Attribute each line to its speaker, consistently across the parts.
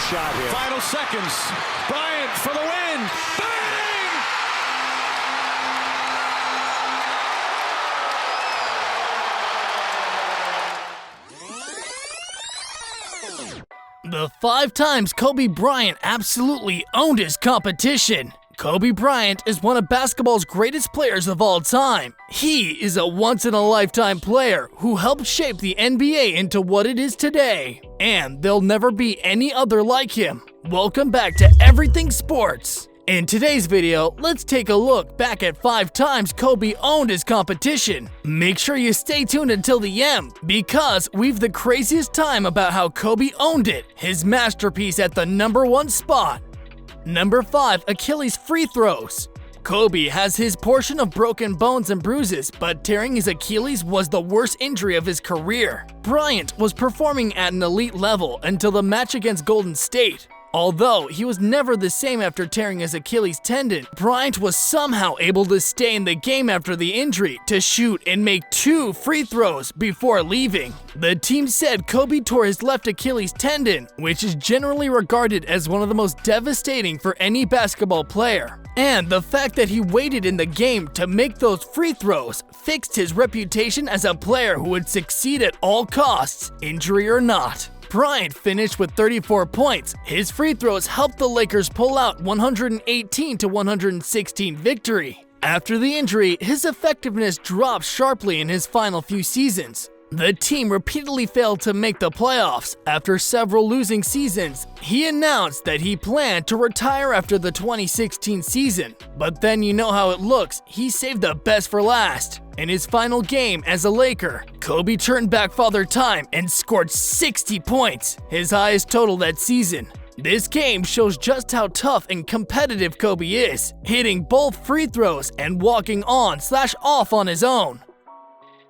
Speaker 1: shot here.
Speaker 2: Final seconds. Bryant for the win. Bang!
Speaker 3: The 5 times Kobe Bryant absolutely owned his competition. Kobe Bryant is one of basketball's greatest players of all time. He is a once-in-a-lifetime player who helped shape the NBA into what it is today. And there'll never be any other like him. Welcome back to Everything Sports. In today's video, let's take a look back at 5 times Kobe owned his competition. Make sure you stay tuned until the end, because we've the craziest time about how Kobe owned it, his masterpiece at the number 1 spot. Number 5, Achilles free throws. Kobe has his portion of broken bones and bruises, but tearing his Achilles was the worst injury of his career. Bryant was performing at an elite level until the match against Golden State. Although he was never the same after tearing his Achilles tendon, Bryant was somehow able to stay in the game after the injury to shoot and make 2 free throws before leaving. The team said Kobe tore his left Achilles tendon, which is generally regarded as one of the most devastating for any basketball player. And the fact that he waited in the game to make those free throws fixed his reputation as a player who would succeed at all costs, injury or not. Bryant finished with 34 points. His free throws helped the Lakers pull out 118-116 victory. After the injury, his effectiveness dropped sharply in his final few seasons. The team repeatedly failed to make the playoffs. After several losing seasons, he announced that he planned to retire after the 2016 season. But then you know how it looks, he saved the best for last. In his final game as a Laker, Kobe turned back Father Time and scored 60 points, his highest total that season. This game shows just how tough and competitive Kobe is, hitting both free throws and walking on/off on his own.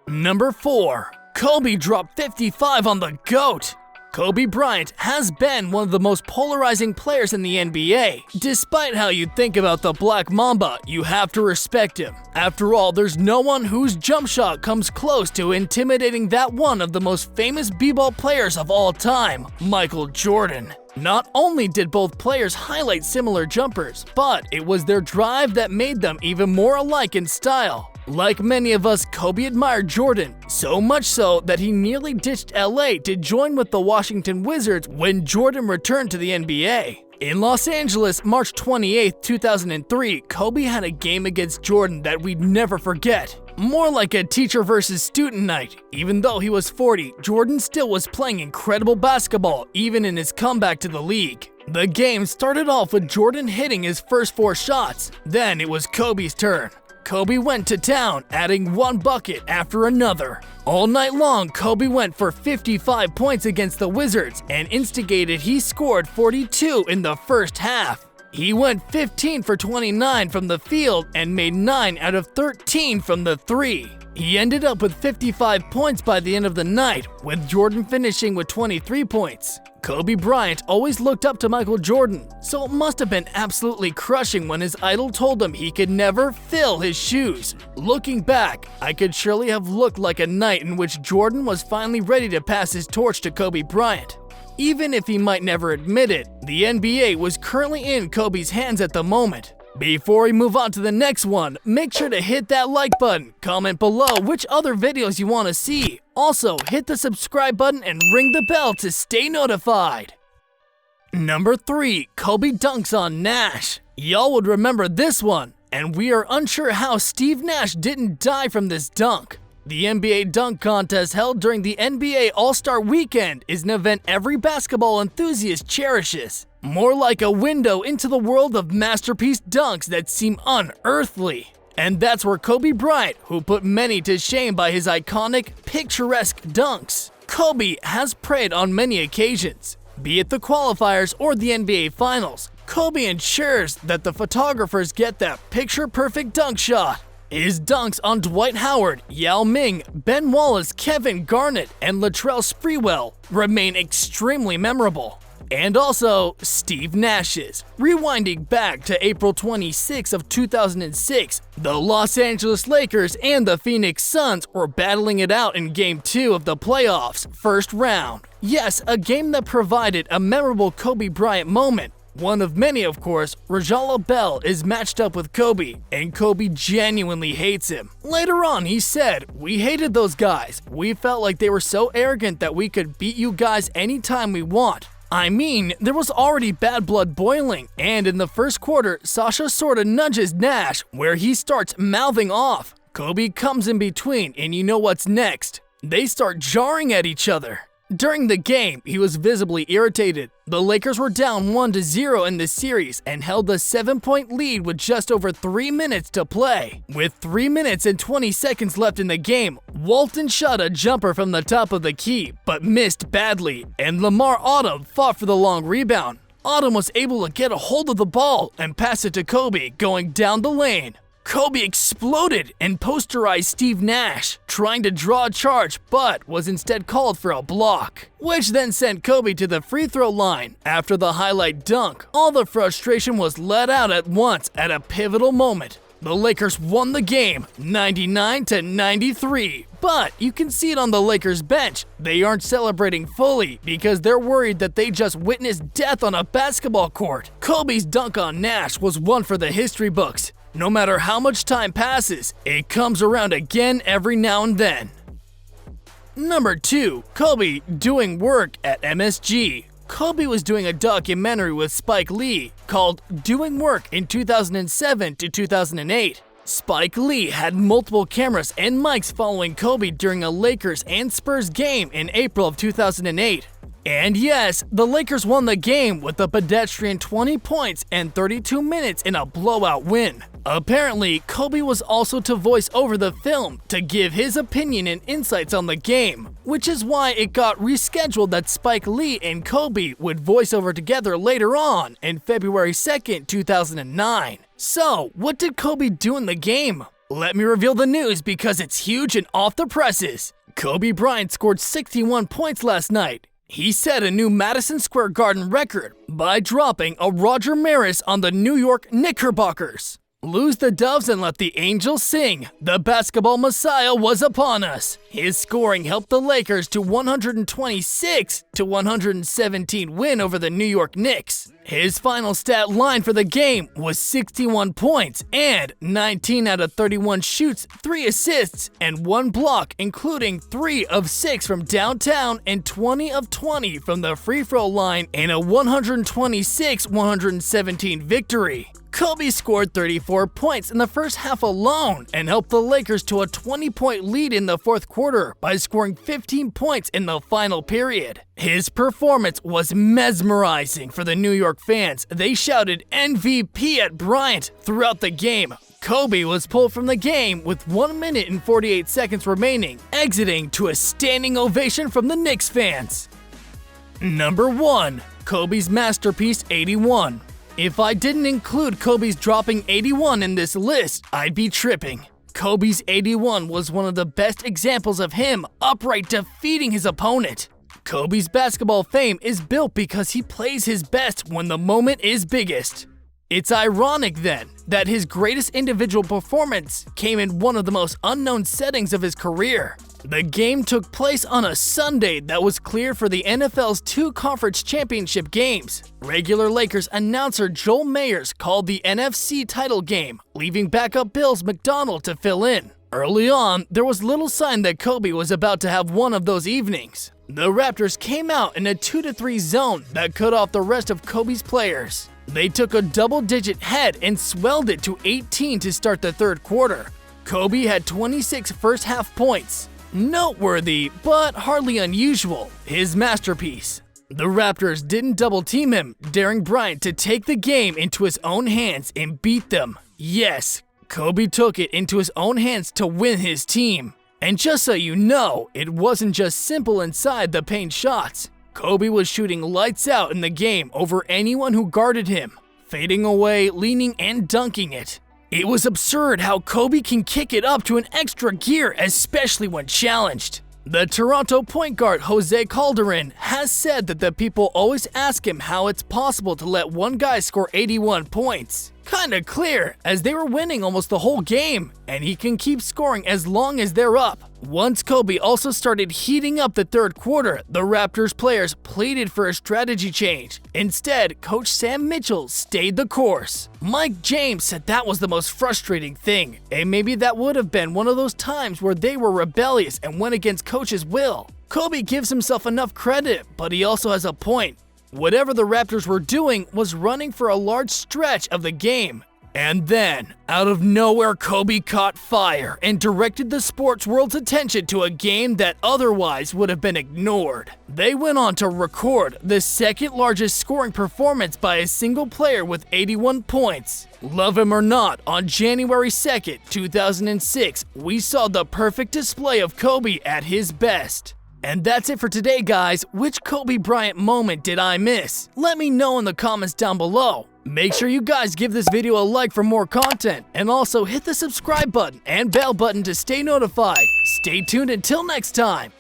Speaker 3: Number 4. Kobe dropped 55 on the GOAT. Kobe Bryant has been one of the most polarizing players in the NBA. Despite how you think about the Black Mamba, you have to respect him. After all, there's no one whose jump shot comes close to intimidating that one of the most famous b-ball players of all time, Michael Jordan. Not only did both players highlight similar jumpers, but it was their drive that made them even more alike in style. Like many of us, Kobe admired Jordan, so much so that he nearly ditched LA to join with the Washington Wizards when Jordan returned to the NBA. In Los Angeles, March 28, 2003, Kobe had a game against Jordan that we'd never forget. More like a teacher versus student night. Even though he was 40, Jordan still was playing incredible basketball, even in his comeback to the league. The game started off with Jordan hitting his first 4 shots. Then it was Kobe's turn. Kobe went to town, adding 1 bucket after another. All night long, Kobe went for 55 points against the Wizards and instigated he scored 42 in the first half. He went 15 for 29 from the field and made 9 out of 13 from the 3. He ended up with 55 points by the end of the night, with Jordan finishing with 23 points. Kobe Bryant always looked up to Michael Jordan, so it must have been absolutely crushing when his idol told him he could never fill his shoes. Looking back, I could surely have looked like a night in which Jordan was finally ready to pass his torch to Kobe Bryant. Even if he might never admit it, the NBA was currently in Kobe's hands at the moment. Before we move on to the next one, make sure to hit that like button, comment below which other videos you want to see. Also, hit the subscribe button and ring the bell to stay notified. Number 3, Kobe dunks on Nash. Y'all would remember this one, and we are unsure how Steve Nash didn't die from this dunk. The NBA dunk contest held during the NBA All-Star Weekend is an event every basketball enthusiast cherishes. More like a window into the world of masterpiece dunks that seem unearthly. And that's where Kobe Bryant, who put many to shame by his iconic, picturesque dunks. Kobe has preyed on many occasions. Be it the qualifiers or the NBA Finals, Kobe ensures that the photographers get that picture-perfect dunk shot. His dunks on Dwight Howard, Yao Ming, Ben Wallace, Kevin Garnett, and Latrell Sprewell remain extremely memorable. and also Steve Nash's. Rewinding back to April 26 of 2006, the Los Angeles Lakers and the Phoenix Suns were battling it out in Game 2 of the playoffs, first round. Yes, a game that provided a memorable Kobe Bryant moment. One of many, of course. Rajala Bell is matched up with Kobe, and Kobe genuinely hates him. Later on, he said, "We hated those guys. We felt like they were so arrogant that we could beat you guys anytime we want." I mean, there was already bad blood boiling, and in the first quarter, Sasha sorta nudges Nash, where he starts mouthing off. Kobe comes in between, and you know what's next. They start jarring at each other. During the game, he was visibly irritated. The Lakers were down 1-0 in the series and held a 7-point lead with just over 3 minutes to play. With 3 minutes and 20 seconds left in the game, Walton shot a jumper from the top of the key, but missed badly, and Lamar Odom fought for the long rebound. Odom was able to get a hold of the ball and pass it to Kobe going down the lane. Kobe exploded and posterized Steve Nash, trying to draw a charge but was instead called for a block, which then sent Kobe to the free throw line. After the highlight dunk, all the frustration was let out at once at a pivotal moment. The Lakers won the game 99-93, but you can see it on the Lakers bench. They aren't celebrating fully because they're worried that they just witnessed death on a basketball court. Kobe's dunk on Nash was one for the history books. No matter how much time passes, it comes around again every now and then. Number 2. Kobe doing work at MSG. Kobe was doing a documentary with Spike Lee called Doing Work in 2007 to 2008. Spike Lee had multiple cameras and mics following Kobe during a Lakers and Spurs game in April of 2008. And yes, the Lakers won the game with a pedestrian 20 points and 32 minutes in a blowout win. Apparently, Kobe was also to voice over the film to give his opinion and insights on the game, which is why it got rescheduled that Spike Lee and Kobe would voice over together later on in February 2nd, 2009. So, what did Kobe do in the game? Let me reveal the news because it's huge and off the presses. Kobe Bryant scored 61 points last night. He set a new Madison Square Garden record by dropping a Roger Maris on the New York Knickerbockers. Lose the Doves and let the Angels sing. The basketball messiah was upon us. His scoring helped the Lakers to 126-117 win over the New York Knicks. His final stat line for the game was 61 points and 19 out of 31 shoots, 3 assists, and 1 block, including 3 of 6 from downtown and 20 of 20 from the free throw line in a 126-117 victory. Kobe scored 34 points in the first half alone and helped the Lakers to a 20-point lead in the fourth quarter by scoring 15 points in the final period. His performance was mesmerizing for the New York fans. They shouted MVP at Bryant throughout the game. Kobe was pulled from the game with 1 minute and 48 seconds remaining, exiting to a standing ovation from the Knicks fans. Number 1. Kobe's masterpiece 81. If I didn't include Kobe's dropping 81 in this list, I'd be tripping. Kobe's 81 was one of the best examples of him outright defeating his opponent. Kobe's basketball fame is built because he plays his best when the moment is biggest. It's ironic then that his greatest individual performance came in one of the most unknown settings of his career. The game took place on a Sunday that was clear for the NFL's 2 conference championship games. Regular Lakers announcer Joel Mayers called the NFC title game, leaving backup Bills McDonald to fill in. Early on, there was little sign that Kobe was about to have one of those evenings. The Raptors came out in a 2-3 zone that cut off the rest of Kobe's players. They took a double-digit head and swelled it to 18 to start the third quarter. Kobe had 26 first-half points. Noteworthy, but hardly unusual, his masterpiece. The Raptors didn't double-team him, daring Bryant to take the game into his own hands and beat them. Yes, Kobe took it into his own hands to win his team. And just so you know, it wasn't just simple inside the paint shots. Kobe was shooting lights out in the game over anyone who guarded him, fading away, leaning, and dunking it. It was absurd how Kobe can kick it up to an extra gear, especially when challenged. The Toronto point guard Jose Calderon has said that the people always ask him how it's possible to let one guy score 81 points. Kinda clear, as they were winning almost the whole game, and he can keep scoring as long as they're up. Once Kobe also started heating up the third quarter, the Raptors players pleaded for a strategy change. Instead, Coach Sam Mitchell stayed the course. Mike James said that was the most frustrating thing, and maybe that would have been one of those times where they were rebellious and went against Coach's will. Kobe gives himself enough credit, but he also has a point. Whatever the Raptors were doing was running for a large stretch of the game. And then, out of nowhere, Kobe caught fire and directed the sports world's attention to a game that otherwise would have been ignored. They went on to record the second largest scoring performance by a single player with 81 points. Love him or not, on January 2nd, 2006, we saw the perfect display of Kobe at his best. And that's it for today, guys. Which Kobe Bryant moment did I miss? Let me know in the comments down below. Make sure you guys give this video a like for more content, and also hit the subscribe button and bell button to stay notified. Stay tuned until next time.